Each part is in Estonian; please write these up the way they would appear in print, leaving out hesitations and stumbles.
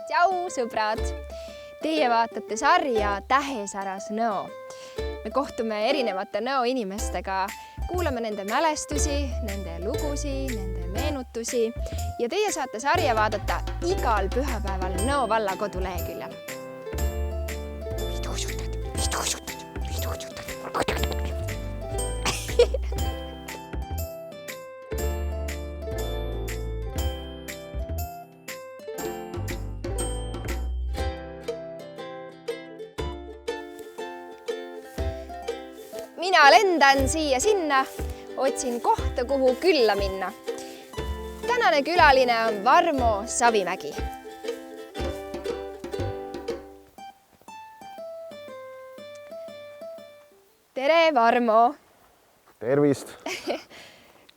Tšau, sõbrad! Teie vaatate sarja Tähesäras Nõo. Me kohtume erinevate Nõo inimestega, kuulame nende mälestusi, nende lugusi, nende meenutusi ja teie saate sarja vaadata igal pühapäeval Nõo valla koduleheküljel. Mina lendan siia-sinna, otsin kohta, kuhu külla minna. Tänane külaline on Varmo Savimägi. Tere, Varmo! Tervist!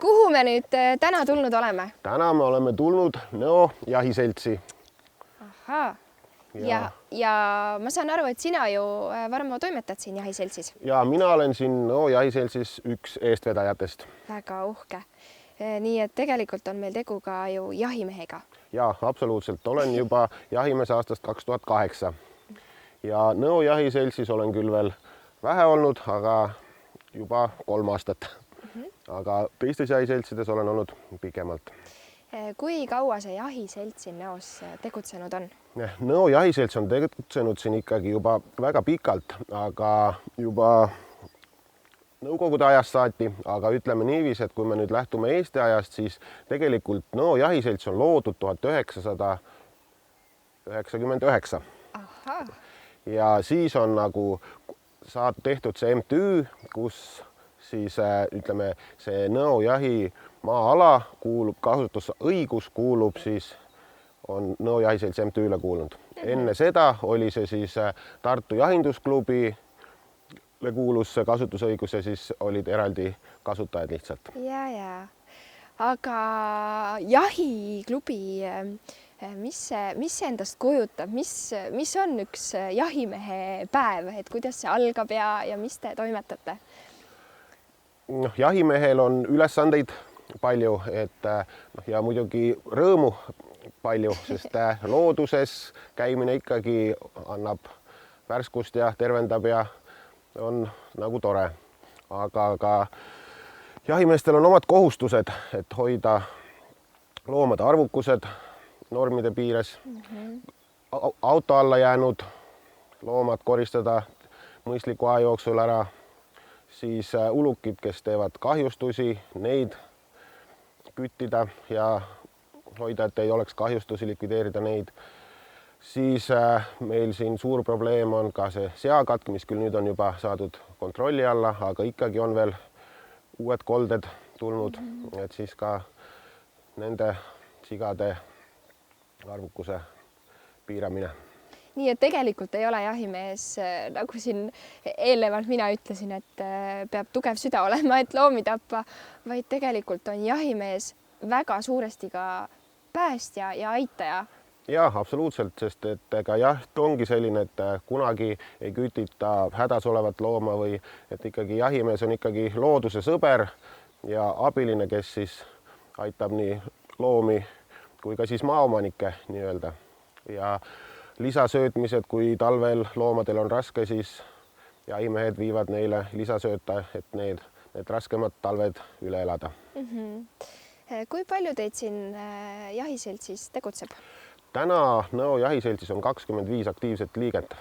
Kuhu me nüüd täna tulnud oleme? Täna me oleme tulnud Nõo jahiseltsi. Ahaa. Ja ma saan aru, et sina ju, Varmo, toimetad siin jahiseltsis. Ja mina olen siin Nõo jahiseltsis üks eestvedajatest. Väga uhke. Nii et tegelikult on meil tegu ka ju jahimehega. Ja, absoluutselt. Olen juba jahimees aastast 2008. Ja Nõo jahiseltsis olen küll veel vähe olnud, aga juba 3 aastat. Aga teistes jahiseltsides olen olnud pikemalt. Kui kaua see jahiselts siin Nõos tegutsenud on? Nõo jahiselts on tegutsenud siin ikkagi juba väga pikalt, aga juba Nõukogude ajast saati, aga ütleme niiviisi, et kui me nüüd lähtume Eesti ajast, siis tegelikult Nõo jahiselts on loodud 1999. Aha. Ja siis on nagu tehtud see MTÜ, kus siis ütleme, see Nõo jahi maa-ala kuulub, kasutusõigus kuulub siis, on Nõo jahiselts MTÜ-le kuulunud. Enne seda oli see siis Tartu Jahindusklubi kuulus see kasutusõigus ja siis olid eraldi kasutajad lihtsalt. Ja. Aga jahiklubi, mis see endast kujutab? Mis on üks jahimehe päev? Et kuidas see algab ja mis te toimetate? Jahimehel on ülesandeid palju, ja muidugi rõõmu palju, sest looduses käimine ikkagi annab värskust ja tervendab ja on nagu tore. Aga ka jahimeestel on omad kohustused, et hoida loomade arvukused normide piires, auto alla jäänud loomad koristada mõistliku aja jooksul ära, siis ulukid, kes teevad kahjustusi, neid küttida ja hoida, et ei oleks kahjustusi, likvideerida neid. Siis meil siin suur probleem on ka see seakatk, mis küll nüüd on juba saadud kontrolli alla, aga ikkagi on veel uued kolded tulnud, et siis ka nende sigade arvukuse piiramine. Nii et tegelikult ei ole jahimees, nagu siin eelnevalt mina ütlesin, et peab tugev süda olema, et loomi tappa, vaid tegelikult on jahimees väga suuresti ka päästja ja aitaja. Ja, absoluutselt, sest et ega jaht ongi selline, et kunagi ei kütita hädas olevat looma või et ikkagi jahimees on ikkagi looduse sõber ja abiline, kes siis aitab nii loomi kui ka siis maaomanikke nii-öelda. Ja lisasöötmised, kui talvel loomadel on raske, siis jahimehed viivad neile lisasööta, et need raskemad talved üle elada. Kui palju teid siin jahiseltsis tegutseb? Täna Nõo jahiseltsis on 25 aktiivset liiget,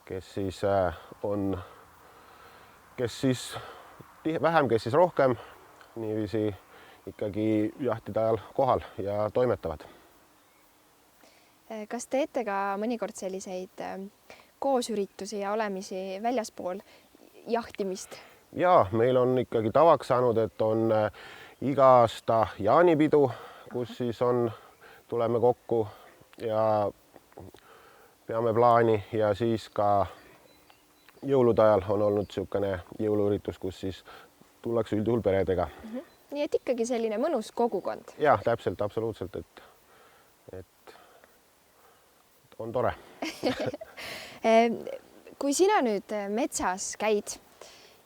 kes siis on, kes siis vähem, kes siis rohkem, niiviisi ikkagi jahtide ajal kohal ja toimetavad. Kas teete ka mõnikord selliseid koosüritusi ja olemisi väljaspool jahtimist? Ja, meil on ikkagi tavaks saanud, et on iga aasta jaanipidu, kus siis tuleme kokku ja peame plaani ja siis ka jõulude ajal on olnud niisugune jõuluüritus, kus siis tullakse üldjuhul peredega. Nii et ikkagi selline mõnus kogukond? Ja, täpselt, absoluutselt, et on tore. Kui sina nüüd metsas käid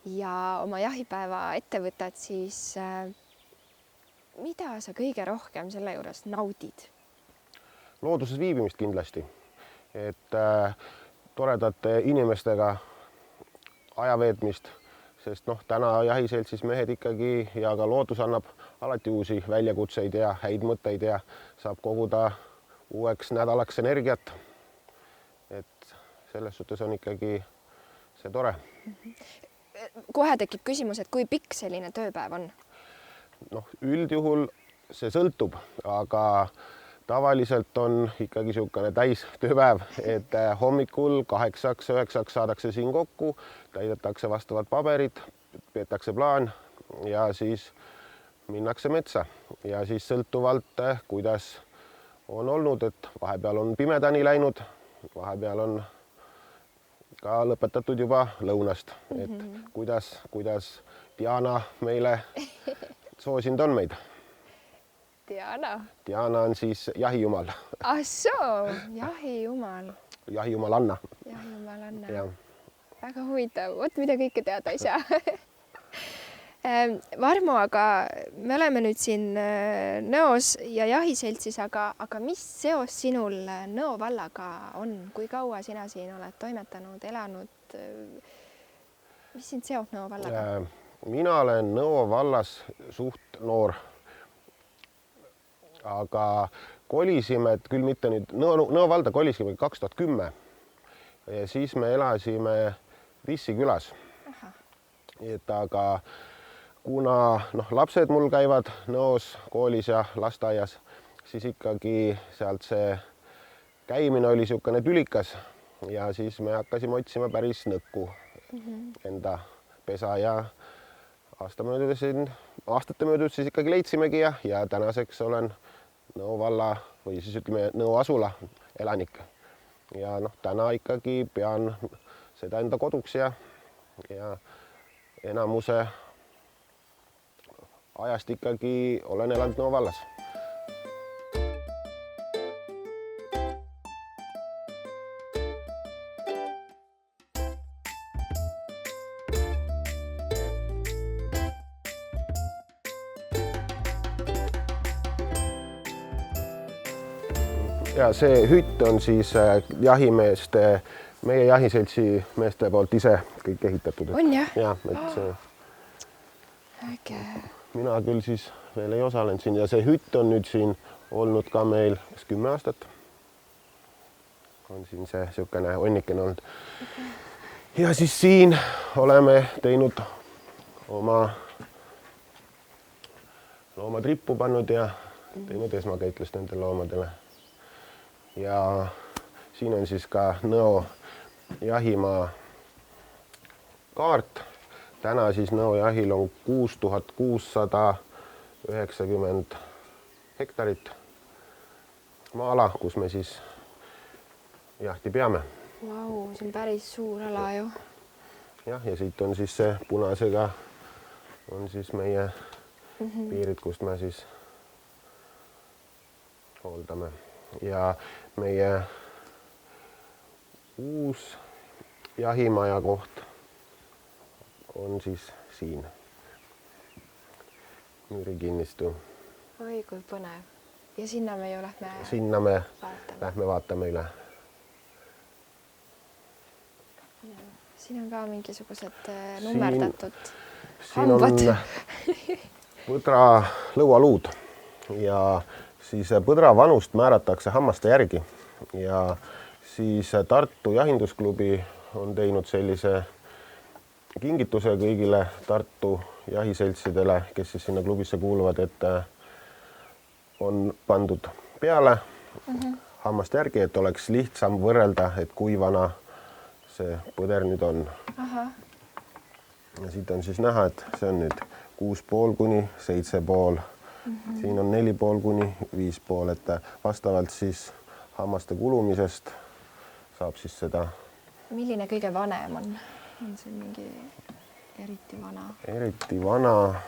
ja oma jahipäeva ette võtad, siis mida sa kõige rohkem selle juures naudid? looduses viibimist kindlasti, et toredate inimestega aja veetmist, sest noh, täna jahiseltsis mehed ikkagi ja ka loodus annab alati uusi väljakutseid ja häid mõtteid ja saab koguda uueks nädalaks energiat. Et selles suhtes on ikkagi see tore. Kohe tekib küsimus, et kui pikk selline tööpäev on? Noh, üldjuhul see sõltub, aga tavaliselt on ikkagi niisugune täis tööpäev, et hommikul 8-9 saadakse siin kokku, täidetakse vastavad paberid, peetakse plaan ja siis minnakse metsa ja siis sõltuvalt, kuidas on olnud, et vahepeal on pimedani läinud, vahepeal on ka lõpetatud juba lõunast, et kuidas Diana meile soosinud on meid. Diana on siis jahijumal. Ah soo, jahijumal. Jahijumalanna. Jahijumalanna. Ja. Väga huvitav, vot mida kõike teada ei saa. Varmo, aga me oleme nüüd siin Nõos ja jahiseltsis, aga mis seos sinul Nõo vallaga on? Kui kaua sina siin oled toimetanud, elanud? Mis sind seob Nõo vallaga? Mina olen Nõo vallas suht noor. Aga kolisime, et küll mitte nüüd Nõo valda kolisime 2010 ja siis me elasime Vissi külas. Et aga kuna lapsed mul käivad Nõos koolis ja lasteaias, siis ikkagi sealt see käimine oli niisugune tülikas ja siis me hakkasime otsima päris nõkku enda pesa ja aastate möödudes siis ikkagi leidsimegi ja tänaseks olen Nõo valla või siis ütleme Nõo asula elanik. Ja täna ikkagi pean seda enda koduks ja enamuse ajast ikkagi olen elanud Nõo vallas. Ja see hütt on siis jahimeeste, meie jahiseltsi meeste poolt ise kõik ehitatud. On jah? Jah, et see... Äge. Mina küll siis veel ei osalenud siin ja see hütt on nüüd siin olnud ka meil 10 aastat. On siin see niisugune onnikene olnud. Ja siis siin oleme teinud oma loomad rippu pannud ja teinud esmakäitlust nendele loomadele. Ja siin on siis ka Nõo jahimaa kaart. Täna siis Nõo jahil on 6690 hektarit maa-ala, kus me siis jahti peame. Vau, see on päris suur ala ju. Jah, ja siit on siis see punasega on siis meie piirid, kust me siis hooldame. Ja meie uus jahimaja koht on siis siin. Müürikinnistu. Oi, kui põnev. Ja sinna me ju lähme vaatame üle. Siin on ka mingisugused nummerdatud hambad. Siin on põdra lõualuud ja siis põdra vanust määratakse hammaste järgi ja siis Tartu Jahindusklubi on teinud sellise kingituse kõigile Tartu jahiseltsidele, kes siis sinna klubisse kuuluvad, et on pandud peale hammaste järgi, et oleks lihtsam võrrelda, et kui vana see põder nüüd on. Ja siit on siis näha, et see on nüüd 6,5 kuni 7,5. Siin on 4,5 kuni 5,5, et vastavalt siis hammaste kulumisest saab siis seda. Milline kõige vanem on? On see mingi eriti vana? Eriti vana.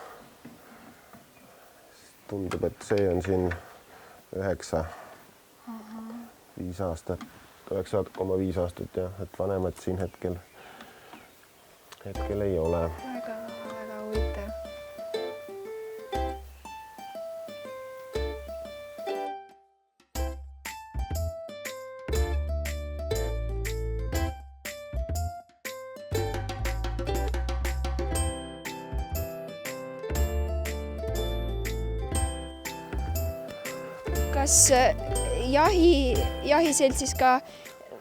Tundub, et see on siin 9,5 aastat, 9,5 aastat ja et vanemad siin hetkel ei ole. Väga huvitav. kas jahiseltsis ka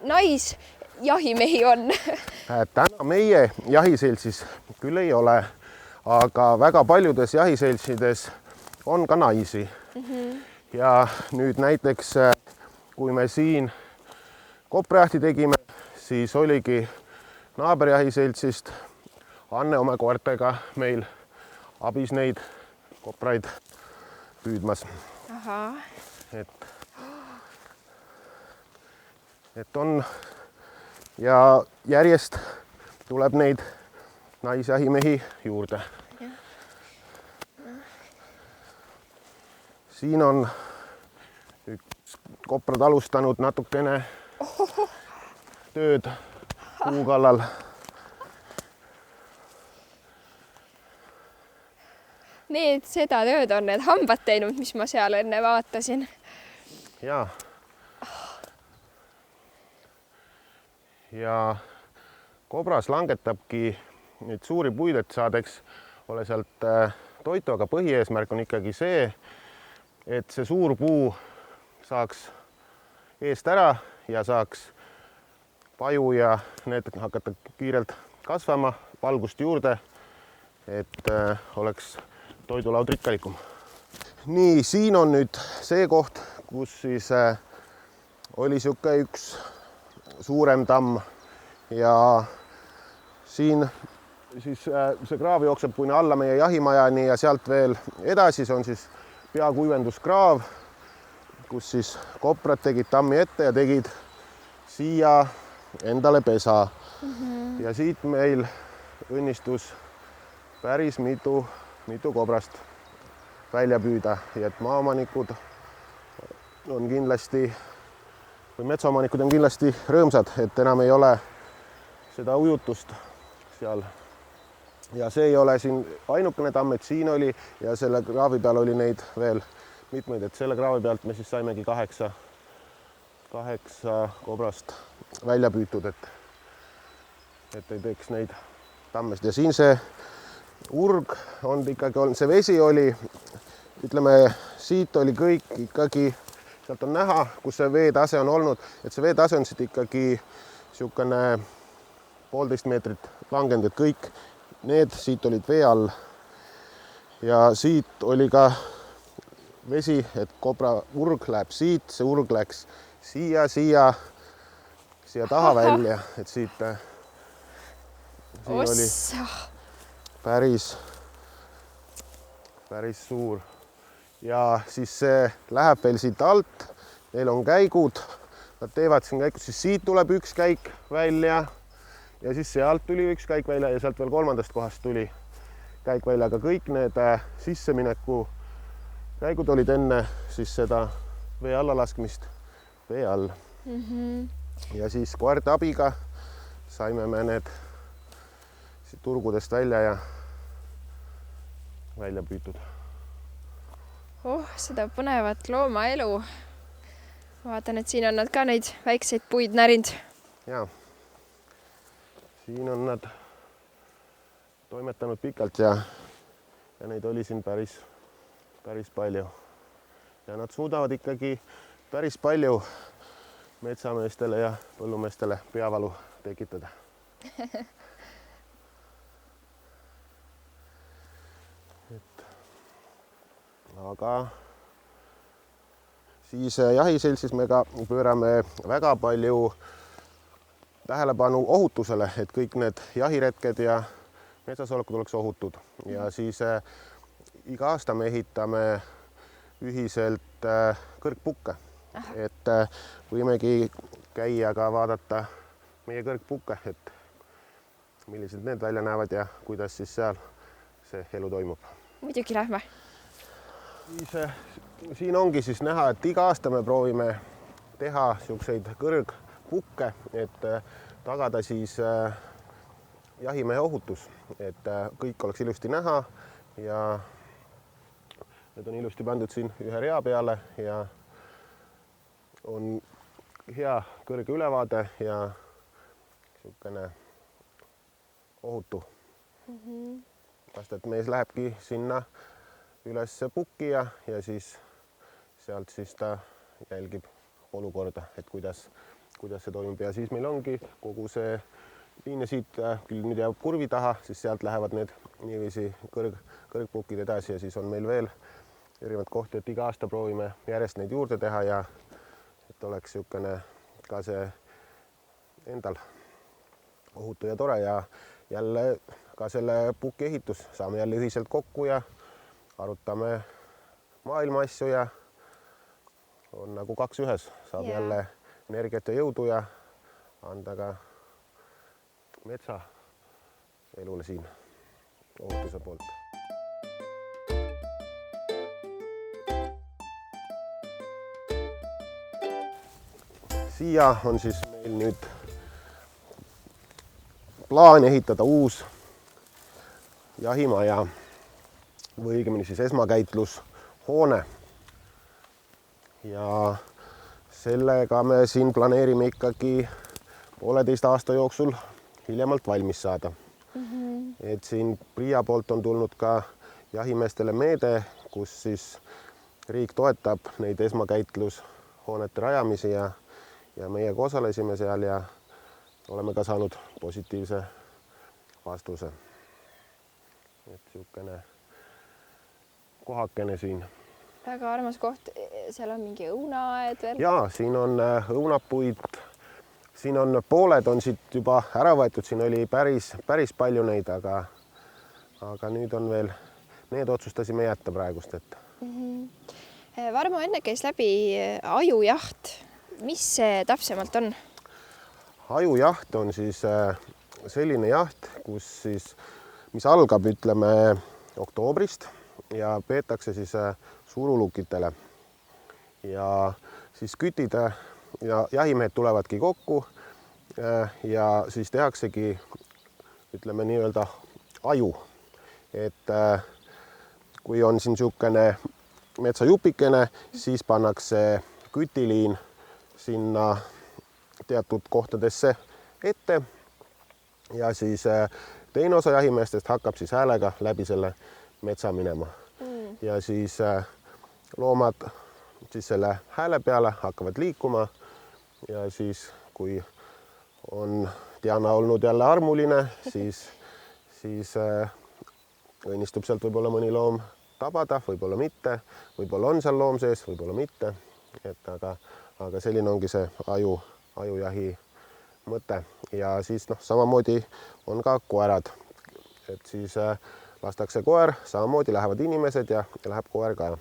naisjahimehi on? Täna meie jahiseltsis küll ei ole, aga väga paljudes jahiseltsides on ka naisi. Ja nüüd näiteks, kui me siin koprajahti tegime, siis oligi naaberjahiseltsist Anne oma koertega meil abis neid kopraid püüdmas. Ahah. Et on ja järjest tuleb neid naisjahimehi juurde. Siin on üks koprad alustanud natukene tööd puu kallal. Need seda tööd on need hambad teinud, mis ma seal enne vaatasin. Jaa. Ja kobras langetabki neid suuri puid, et saadeks ole sealt toitu, aga põhieesmärk on ikkagi see, et see suur puu saaks eest ära ja saaks paju ja need hakata kiirelt kasvama, valgust juurde, et oleks toidulaud rikkalikum. Nii, siin on nüüd see koht, kus siis oli sihuke üks suurem tamm ja siin siis see kraav jookseb kuni alla meie jahimajani ja sealt veel edasi, see on siis peakuivenduskraav, kus siis koprad tegid tammi ette ja tegid siia endale pesa. Ja siit meil õnnistus päris mitu kobrast välja püüda ja et maaomanikud on kindlasti või metsaomanikud on kindlasti rõõmsad, et enam ei ole seda ujutust seal. Ja see ei ole siin ainukene tamm, et siin oli ja selle kraavi peal oli neid veel mitmeid, et selle kraavi pealt me siis saimegi 8 kobrast välja püütud, et ei teeks neid tammest. Ja siin see urg on ikkagi olnud, see vesi oli, ütleme, siit oli kõik ikkagi, sealt on näha, kus see veetase on olnud, et see veetase on siit ikkagi niisugune 1,5 meetrit langenud, et kõik need siit olid vee all. Ja siit oli ka vesi, et kobra urg läheb siit, see urg läks siia taha välja, et siit oli päris suur. Ja siis see läheb veel siit alt, neil on käigud, nad teevad siin käikud, siis siit tuleb üks käik välja ja siis sealt tuli üks käik välja ja sealt veel kolmandast kohast tuli käik välja, aga kõik need sissemineku käigud olid enne siis seda vee alla laskmist vee all. Ja siis koerte abiga saime me need turgudest välja ja välja püütud. Seda põnevat loomaelu. Vaatan, et siin on nad ka neid väikseid puid närinud. Jaa. Siin on nad toimetanud pikalt ja neid oli siin päris palju. Ja nad suudavad ikkagi päris palju metsameestele ja põllumeestele peavalu tekitada. Aga siis jahiseltsis me ka pöörame väga palju tähelepanu ohutusele, et kõik need jahiretked ja metsasolekud oleks ohutud. Ja siis iga aasta me ehitame ühiselt kõrgpukke, et võimegi käia ka vaadata meie kõrgpukke, et millised need välja näevad ja kuidas siis seal see elu toimub. Muidugi lähme. Siin ongi siis näha, et iga aasta me proovime teha niisuguseid kõrgpukke, et tagada siis jahimehe ohutus, et kõik oleks ilusti näha ja need on ilusti pandud siin ühe rea peale ja on hea kõrge ülevaade ja niisugune ohutu. Vast, et mees lähebki sinna üles pukki ja siis sealt siis ta jälgib olukorda, et kuidas see toimub ja siis meil ongi kogu see liin siit küll nüüd jääb kurvi taha, siis sealt lähevad need niiviisi kõrgpukid edasi ja siis on meil veel erinevad kohti, et iga aasta proovime järjest neid juurde teha ja et oleks niisugune ka see endal ohutu ja tore ja jälle ka selle puki ehitus saame jälle ühiselt kokku ja arutame maailma asju ja on nagu 2 ühes, saab jälle energiat ja jõudu ja anda ka metsa elule siin ohutuse poolt. Siia on siis meil nüüd plaan ehitada uus jahimaja või õigemini siis esmakäitlushoone. Ja sellega me siin planeerime ikkagi 1,5 aasta jooksul hiljemalt valmis saada. Et siin PRIA poolt on tulnud ka jahimeestele meede, kus siis riik toetab neid esmakäitlushoonete rajamisi ja meiega osalesime seal ja oleme ka saanud positiivse vastuse. Et niisugune kohakene siin. Väga armas koht, seal on mingi õunaaed veel. Jaa, siin on õunapuid, siin on pooled on siit juba ära võetud, siin oli päris palju neid, aga nüüd on veel, need otsustasime jätta praegust ette. Varmo enne käis läbi ajujaht. Mis see täpsemalt on? Ajujaht on siis selline jaht, mis algab, ütleme, oktoobrist ja peetakse siis suurulukitele ja siis kütid ja jahimehed tulevadki kokku ja siis tehaksegi, ütleme nii-öelda aju, et kui on siin niisugune metsajupikene, siis pannakse kütiliin sinna teatud kohtadesse ette ja siis teine osa jahimeestest hakkab siis häälega läbi selle metsa minema ja siis loomad siis selle hääle peale hakkavad liikuma ja siis kui on Diana olnud jälle armuline, siis õnnistub sealt võib-olla mõni loom tabada, võib-olla mitte, võib-olla on seal loom sees, võib-olla mitte, et aga selline ongi see ajujahi mõte ja siis samamoodi on ka koerad, et siis lastakse koer, samamoodi lähevad inimesed ja läheb koer ka.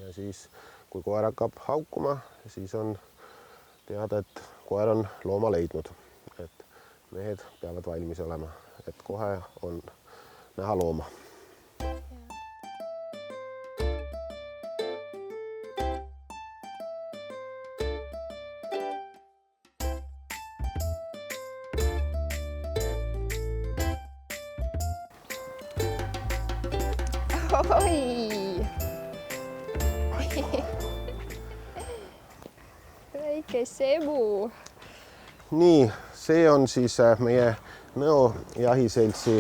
Ja siis kui koer hakkab haukuma, siis on teada, et koer on looma leidnud, et mehed peavad valmis olema, et kohe on näha looma. Oi! Väike sebu. Nii, see on siis meie Nõo jahiseltsi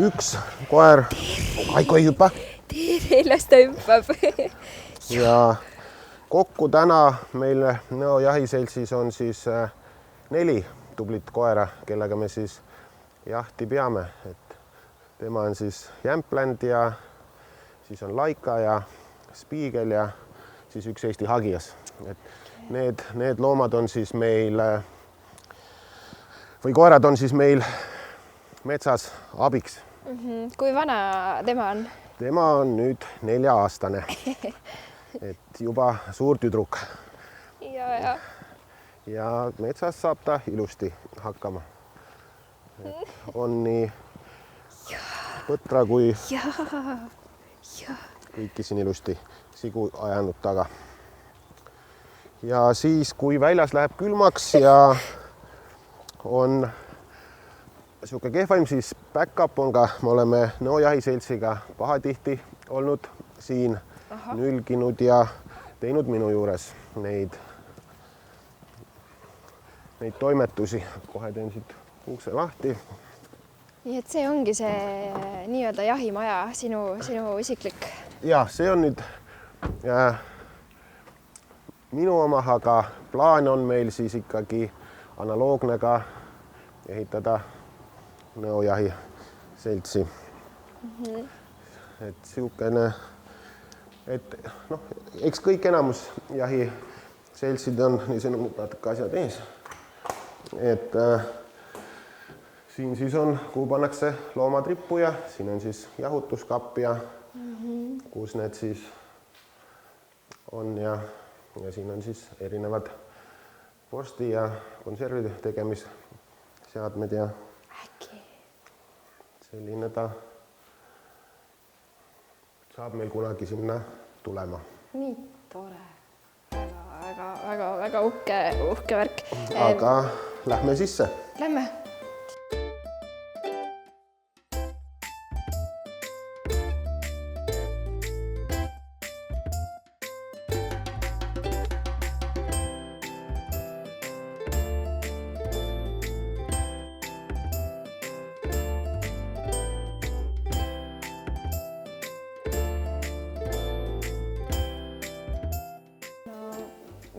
üks koer. Aiku ei hüppa. Tere, las ta hüppab. Ja kokku täna meil Nõo jahiseltsis on siis 4 tublit koera, kellega me siis jahti peame. Et tema on siis Jämpland ja siis on Laika ja Spiigel ja siis üks Eesti hagias. Et need loomad on siis meil või koerad on siis meil metsas abiks. Kui vana tema on? Tema on nüüd 4-aastane. Et juba suur tüdruk. Ja metsas saab ta ilusti hakkama. Et on nii põtra kui kõiki siin ilusti sigu ajanud taga. Ja siis, kui väljas läheb külmaks ja on sihuke kehvaim, siis back-up on ka, me oleme Nõo jahiseltsiga pahatihti olnud siin nülginud ja teinud minu juures neid toimetusi. Kohe teen siit ukse lahti. Nii et see ongi see nii-öelda jahimaja, sinu isiklik? Ja see on nüüd minu oma, aga plaan on meil siis ikkagi analoogne ka ehitada nõojahi seltsi. Et siukene, et noh, eks kõik enamus jahi seltsid on, nii siin on natuke asjad ees, et siin siis on, kuhu pannakse loomad rippu ja siin on siis jahutuskapp ja kus need siis on ja siin on siis erinevad vorsti ja konservide tegemisseadmed ja selline ta saab meil kunagi sinna tulema. Nii tore. Väga uhke värk. Aga lähme sisse. Lähme.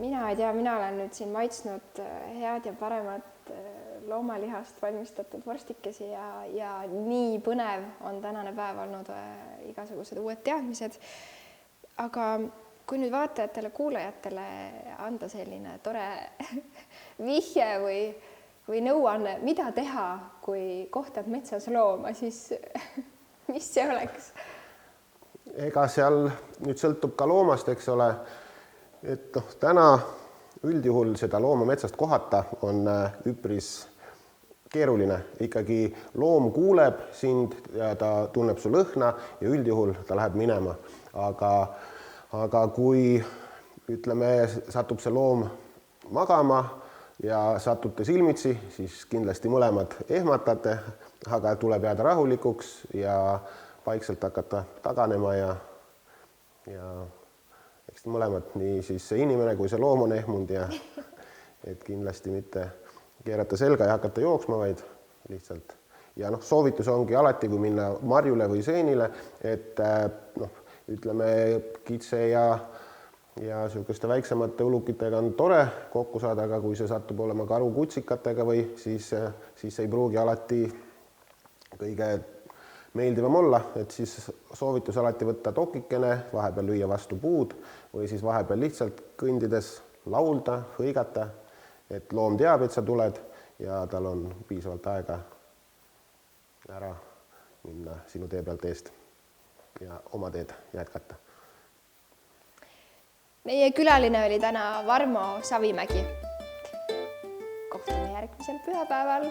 Mina ei tea, mina olen nüüd siin maitsnud head ja paremat loomalihast valmistatud vorstikesi ja nii põnev on tänane päev olnud, igasugused uued teadmised. Aga kui nüüd vaatajatele, kuulajatele anda selline tore vihje või nõuanne, mida teha, kui kohtad metsas looma, siis mis see oleks? Ega seal nüüd sõltub ka loomast, eks ole. Et noh, täna üldjuhul seda looma metsast kohata on üpris keeruline. Ikkagi loom kuuleb sind ja ta tunneb su lõhna ja üldjuhul ta läheb minema. Aga kui ütleme, satub see loom magama ja satute silmitsi, siis kindlasti mõlemad ehmatate, aga tuleb jääda rahulikuks ja vaikselt hakata taganema ja eks mõlemad, nii siis see inimene kui see loom on ehmunud ja et kindlasti mitte keerata selga ja hakata jooksma, vaid lihtsalt. Ja noh, soovitus ongi alati, kui minna marjule või seenile, et noh, ütleme kitse ja niisuguste väiksemate ulukitega on tore kokku saada, aga kui see satub olema karu kutsikatega või siis ei pruugi alati kõige meeldivam olla, et siis soovitus alati võtta tokikene, vahepeal lüüa vastu puud või siis vahepeal lihtsalt kõndides laulda, hõigata, et loom teab, et sa tuled ja tal on piisavalt aega ära minna sinu tee pealt eest ja oma teed jätkata. Meie külaline oli täna Varmo Savimägi. Kohtume järgmisel pühapäeval.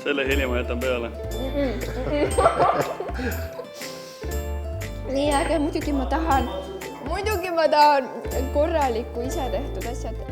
Selle heli ma jätan peale. Nii äge, muidugi ma tahan korralikku ise tehtud asjad.